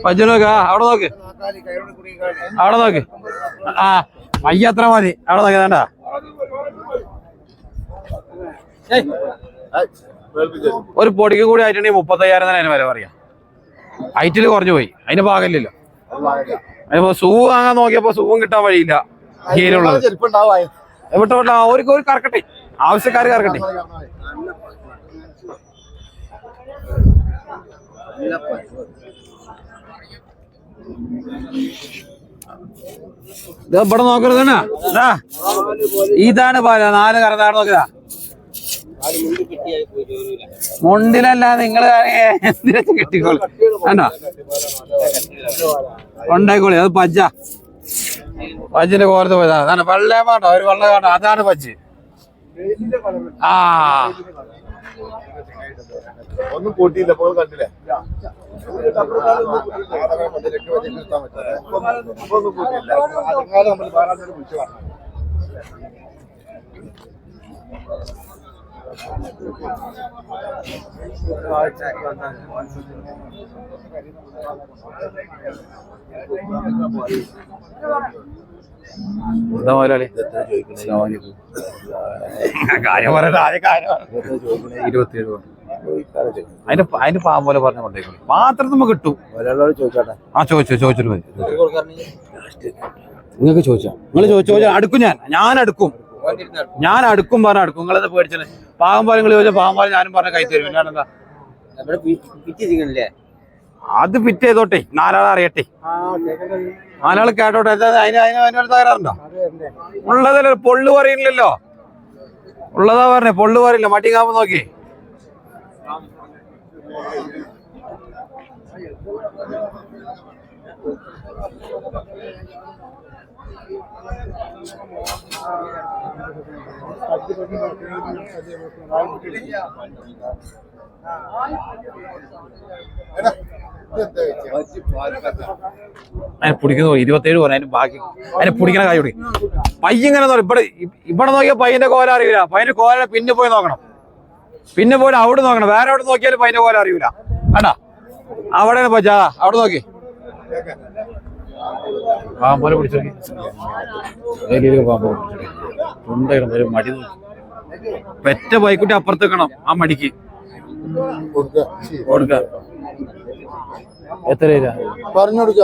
പജ്ജു നോക്ക അവിടെ നോക്ക്, അവിടെ നോക്ക്. ആ പയ്യ അത്ര മതി. അവിടെ നോക്കി വേണ്ട. ഒരു പൊടിക്ക് കൂടി ആയിട്ടുണ്ടെങ്കിൽ 35,000 തന്നെ അതിന് വില പറയാം. ഹൈറ്റിൽ കുറഞ്ഞു പോയി, അതിന് പാകമില്ലല്ലോ. അതിപ്പോ സൂ വാങ്ങാൻ നോക്കിയപ്പോ സൂവും കിട്ടാൻ വഴിയില്ല. ഹീലുള്ളത് വിട്ടോ അവർക്ക് ഒരു കറക്കട്ടെ, ആവശ്യക്കാർ കറക്കട്ടെ. ഇവിടെ നോക്കരുത്. ഇതാണ് പാല 4 കറന്നാട് നോക്കിയതാ. മുണ്ടിലല്ല നിങ്ങള് എന്തിനാ കെട്ടിക്കോളൂ. വേണ്ടോ ഉണ്ടായിക്കോളി. അത് പജ്ജിന്റെ കോരത്ത് പോയതാ. അതാണ് വെള്ളം വേണ്ടോ, ഒരു വെള്ളം വേണ്ടോ, അതാണ് പജ്ജ്. ആ ഒന്നും കൂട്ടിയില്ല, കണ്ടില്ലേ? എന്താ മുതലാളി കാര്യം പറയട്ടെ? ആദ്യം കാര്യം 27. അതിന് പാമ്പ് പോലെ പറഞ്ഞു കൊണ്ടേക്കും. മാത്രം നമുക്ക് കിട്ടും. ചോദിച്ചോട്ടെ. ആ ചോദിച്ചിട്ട് മതി. നിങ്ങൾക്ക് ചോദിച്ചാ നിങ്ങൾ ചോദിച്ചാൽ അടുക്കും. ഞാൻ അടുക്കും പറഞ്ഞ അടുക്കും. നിങ്ങളത് പേടിച്ചത് പാകം പോലെ നിങ്ങൾ ചോദിച്ചാൽ പാകം പോലെ ഞാനും പറഞ്ഞ കൈ തരും. എന്താ അത് ഫിറ്റ് ചെയ്തോട്ടെ, 4 ആൾ അറിയട്ടെ, 4 ആൾ കേട്ടോട്ടെ. അതിനോട് തകരാറുണ്ടോ? ഉള്ളതല്ല, പൊള്ളു പറയില്ലല്ലോ. ഉള്ളതാ പറഞ്ഞേ, പൊള്ളു പറയില്ല. മട്ടിങ്ങാമ്പ് നോക്കി അതിനെ പിടിക്കുന്നു. 27 പോലെ അതിന് ബാക്കി അതിനെ പിടിക്കണ കായ് പിടിക്കും. പയ്യങ്ങനെ ഇവിടെ നോക്കിയാൽ പയ്യന്റെ കോല അറിയില്ല. പയ്യന്റെ കോല പിന്നെ പോയി നോക്കണം, പിന്നെ പോയി അവിടെ നോക്കണം. വേറെ അവിടെ നോക്കിയാലും പയ്യന്റെ കോല അറിയില്ല. വേണ്ടാ അവിടെ പച്ചാ അവിടെ നോക്കി പാമ്പോലെ പിടിച്ചോക്കി. പാമ്പ് ഒരു മടി നോക്കി. പെറ്റ ബൈക്കുട്ടി അപ്പുറത്ത് വെക്കണം. ആ മടിക്ക് കൊടുക്ക. എത്ര പറഞ്ഞു കൊടുക്ക.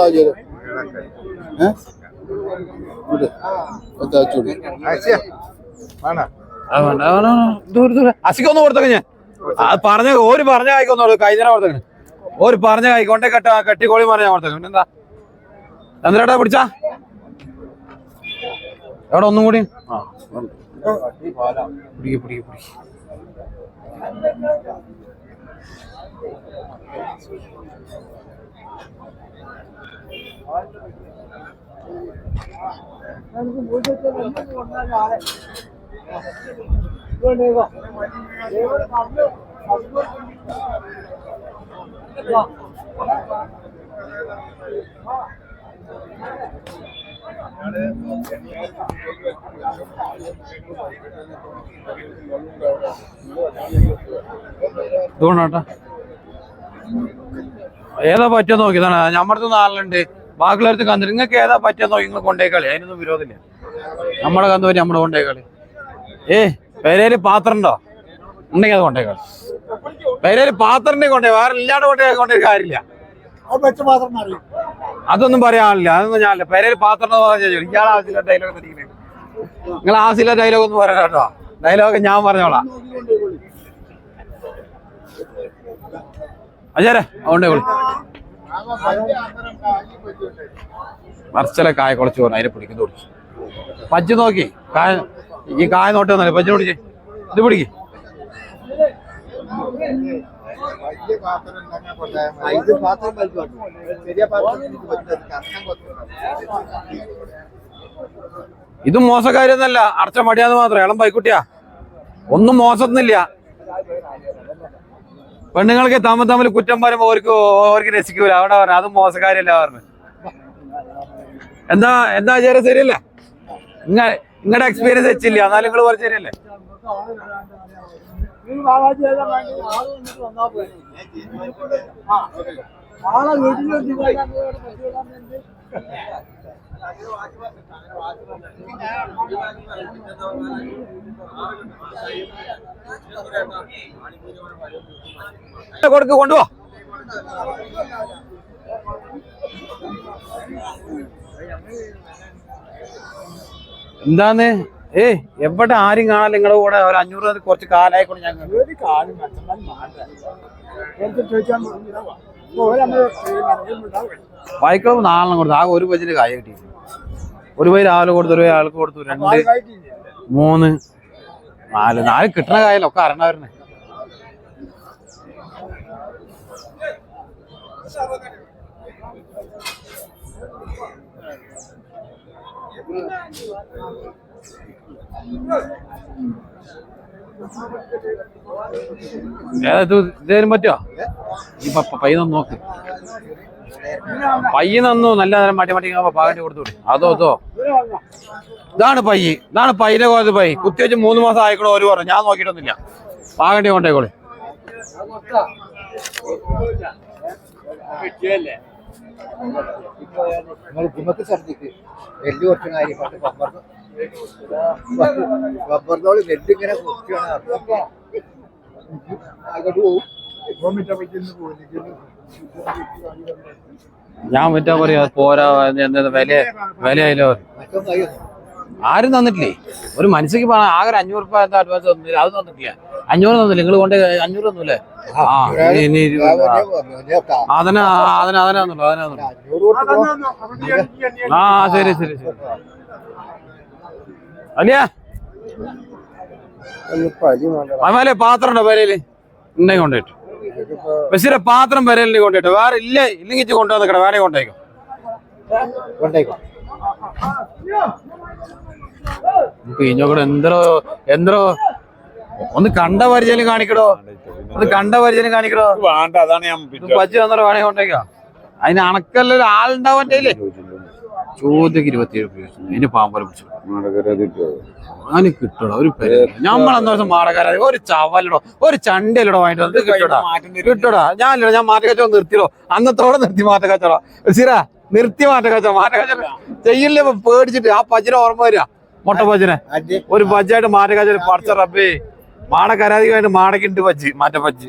അസിക്കൊന്നും കൊടുത്തൊക്കെ ഞാൻ പറഞ്ഞ ഒരു പറഞ്ഞ കായ്ക്കൊന്നു കഴിഞ്ഞ കൊടുത്തേ. ഒരു പറഞ്ഞ കായ് കൊണ്ടേ കെട്ടിക്കോളി പറഞ്ഞ കൊടുത്തേ. എന്താ ചന്ദ്രേട്ടാ പിടിച്ചാ എവിടെ ഒന്നും കൂടി. ആ പിടിക്ക്. ഇതുകൊണ്ടാട്ടാ ഏതാ പറ്റിയ നോക്കിയതാണ്. ഞമ്മടത്ത് 4 ഉണ്ട്, ബാക്കിയുള്ളവർക്ക് കന്നു. നിങ്ങൾക്ക് ഏതാ പറ്റിയ നോക്കി നിങ്ങൾ കൊണ്ടേക്കളി. അതിനൊന്നും വിരോധമില്ല. നമ്മുടെ കന്നു പറ്റി നമ്മുടെ കൊണ്ടേക്കളി. പെരയില് പാത്രം ഉണ്ടോ ഉണ്ടെങ്കിൽ അത് കൊണ്ടേക്കളി. പെരയില് പാത്രം ഉണ്ടെങ്കിൽ കൊണ്ടേ, വേറെ ഇല്ലാണ്ട് കൊണ്ടേ കാര്യമില്ല. അതൊന്നും പറയാനില്ല. അതൊന്നും ഞാനില്ല. പെരയില് പാത്രം ഇയാൾ ആവശ്യമില്ല ഡയലോഗ്. നിങ്ങൾ ആവശ്യമില്ല ഡയലോഗ് ഒന്നും പറയാം കേട്ടോ. ഡയലോഗ് ഞാൻ പറഞ്ഞോളാം. അജാരെ അതുകൊണ്ടേ വിളി മറിച്ചല കായ കുളച്ച് പറഞ്ഞു. അതിനെ പിടിക്കുന്നു പിടിച്ചു. പജ്ജ് നോക്കി കായ, ഈ കായ നോട്ട് വന്നല്ലേ പജ്ജിനെ പിടിച്ച്. ഇത് പിടിക്ക്. ഇതും മോശക്കാരൊന്നല്ല, അടച്ച മടിയാന്ന് മാത്രം. ഇളം ബൈക്കുട്ടിയാ, ഒന്നും മോശമൊന്നുമില്ല. പെണ്ണുങ്ങൾക്ക് തമ്മിൽ കുറ്റം പറയുമ്പോ ഓർക്ക് രസിക്കൂല. അവിടെ പറഞ്ഞ അതും മോശക്കാരല്ല പറഞ്ഞു. എന്താ ചേരാ ശരിയല്ലേ? നിങ്ങളുടെ എക്സ്പീരിയൻസ് വെച്ചില്ല, എന്നാലും നിങ്ങൾ പറഞ്ഞ ശരിയല്ലേ? കൊടുക്ക് കൊണ്ടുപോ. എന്താന്ന് എവിടെ ആരും കാണാൻ നിങ്ങളുടെ കൂടെ ഒരു 500 കുറച്ച് കാലായിക്കൊണ്ട് ഞങ്ങൾ വായിക്കളവ് 4 കൊടുത്തു. ആകെ ഒരു ബജിന് കായ കിട്ടി. ഒരു പൈ രാവിലെ കൊടുത്തു, ഒരു ആൾക്ക് കൊടുത്തു, 2, 3, 4 കിട്ടണ കായലൊക്കെ അരണവരുന്നേ. ഇതേലും പറ്റുമോ? ഈ പയ്യ നോക്ക്, പയ്യ നന്നു നല്ല നേരം മട്ടി മട്ടി പാകണ്ടി കൊടുത്തൂടെ. അതോ ഇതാണ് പയ്യ, ഇതാണ് പയ്യനെ കോലത്ത് പൈ കുത്തിവെച്ച് 3 മാസം ആയിക്കോളൂ. ഒരു പറഞ്ഞു ഞാൻ നോക്കിയിട്ടൊന്നുമില്ല. പാകണ്ടി കൊണ്ടേക്കോളെ. ഞാൻ പറ്റാ പറയാ പോരാ, വിലയായാലോ ആരും തന്നിട്ടില്ലേ. ഒരു മനുഷ്യക്ക് പറഞ്ഞ ആകെ 500 രൂപ എന്താ അഡ്വാൻസ് തന്നില്ല. അത് തന്നിട്ടില്ല. 500 തന്നില്ല. നിങ്ങൾ കൊണ്ട് 500 തന്നൂല്ലേ? ശരി അല്ലയാ അമാലെ പാത്രം ഉണ്ടോ പേരയില്? ഉണ്ടെങ്കിൽ കൊണ്ടുപോയിട്ടു ബസ്സിലെ പാത്രം പേരയില് കൊണ്ടുപോയിട്ടു. വേറെ ഇല്ലെങ്കിൽ കൊണ്ടുവന്നിക്കട, വേണേ കൊണ്ടേക്കോ. ഇഞ്ഞോക്കടെ എന്തോ ഒന്ന് കണ്ട പരിചയം കാണിക്കടോ. ഒന്ന് കണ്ട പരിചയം കാണിക്കടോ. പച്ച തന്നോ വേണേ കൊണ്ടേക്കോ. അതിന് അണക്കല്ലല്ലോ ആളുണ്ടാവും. ചോദ്യക്ക് 27 രൂപ. അതിന് പാമ്പല പിടിച്ചു അങ്ങനെ കിട്ടടോ. ഒരു ഞമ്മളെന്താ ദിവസം മാടക്കാര ഒരു ചവലടോ ഒരു ചണ്ടയിലടോ വാങ്ങിട്ട് കിട്ടടാ. ഞാനില്ലടോ, ഞാൻ മാറ്റക്കച്ചവടം നിർത്തിയോ. അന്നത്തോടെ നിർത്തി മാറ്റക്കച്ചവടം. സിറാ നിർത്തി മാറ്റക്കച്ചവടം ചെയ്യില്ലേ പേടിച്ചിട്ട്. ആ പജ്ജിനെ ഓർമ്മ വരിക. മുട്ട പജ്ജിനെ ഒരു പജ്ജായിട്ട് മാറ്റക്കച്ചവടം പറിച്ച റബ്ബേ. മാടക്കരാധികമായിട്ട് മാടക്കിണ്ട് പജ്ജ്, മാറ്റ പജ്ജ്.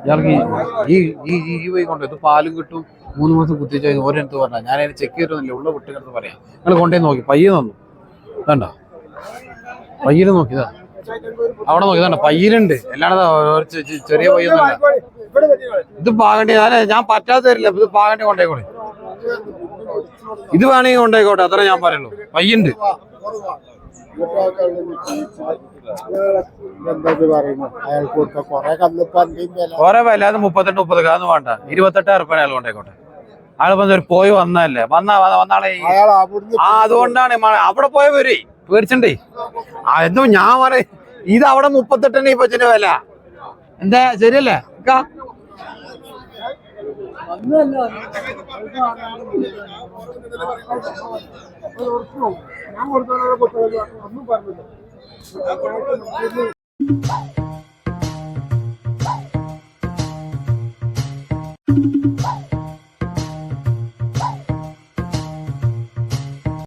ഇയാൾക്ക് ഈ വഴി കൊണ്ടു. ഇത് പാലും കിട്ടും. 3 മാസം കുത്തിച്ച് ഓരോരുത്ത് പറഞ്ഞ ഞാൻ അതിന് ചെക്ക് ചെയ്തിട്ടൊന്നുമില്ല. ഉള്ള കുട്ടികൾക്ക് പറയാം. നിങ്ങൾ കൊണ്ടേ നോക്കി പയ്യ തന്നു. വേണ്ട പയ്യന് നോക്കിയതാ. അവിടെ നോക്കിയതാണ്ട പയ്യനുണ്ട്. അല്ലാണ്ട് ചെറിയ പയ്യൊന്നുമല്ല. ഇത് പാകണ്ടി ഞാൻ പറ്റാത്ത തരില്ല. ഇത് പാകണ്ടി കൊണ്ടേക്കോളെ. ഇത് വേണമെങ്കിൽ കൊണ്ടേക്കോട്ടെ, അത്ര ഞാൻ പറയുള്ളൂ. പയ്യുണ്ട്. കൊറേ വില. അത് 38, 30 അതൊന്നും വേണ്ട. 28,000 റുപ്യ അയാൾ കൊണ്ടേക്കോട്ടെ. ആളിപ്പോ പോയി വന്നല്ലേ. വന്നാളെ അതുകൊണ്ടാണ് അവിടെ പോയ വരെ പേടിച്ചണ്ടേ. എന്തോ ഞാൻ പറയും ഇത് അവിടെ 38 ഈ പച്ചിന്റെ വില. എന്താ ശരിയല്ലേ? ഞാൻ